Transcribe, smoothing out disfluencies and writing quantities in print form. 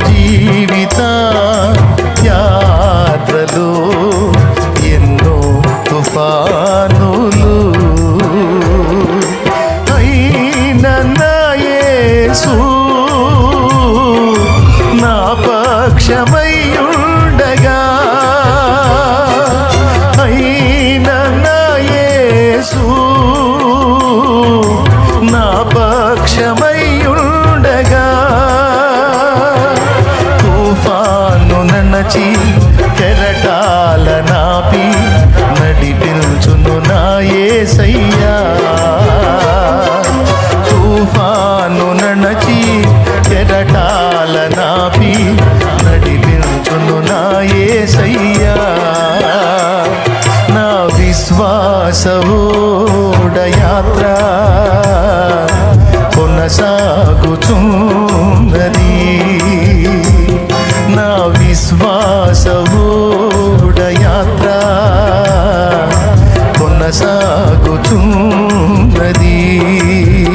జీవిత యాత్రలో ఎన్నో తుఫానులు అయిన నా యేసు నా పక్షమయ్యుండగా అయిన నా యేసు నా పక్షమయ్యుండగా తుఫాను నన్నచి కెరటాల నాపి నడిపించును నా యేసయ్యా తుఫాను నన్నచి కెరటాల నాపి నడిపించును నా యేసయ్యా నా విశ్వాసవోడ యాత్ర కొనసాగుచున్నది నా విశ్వాసవో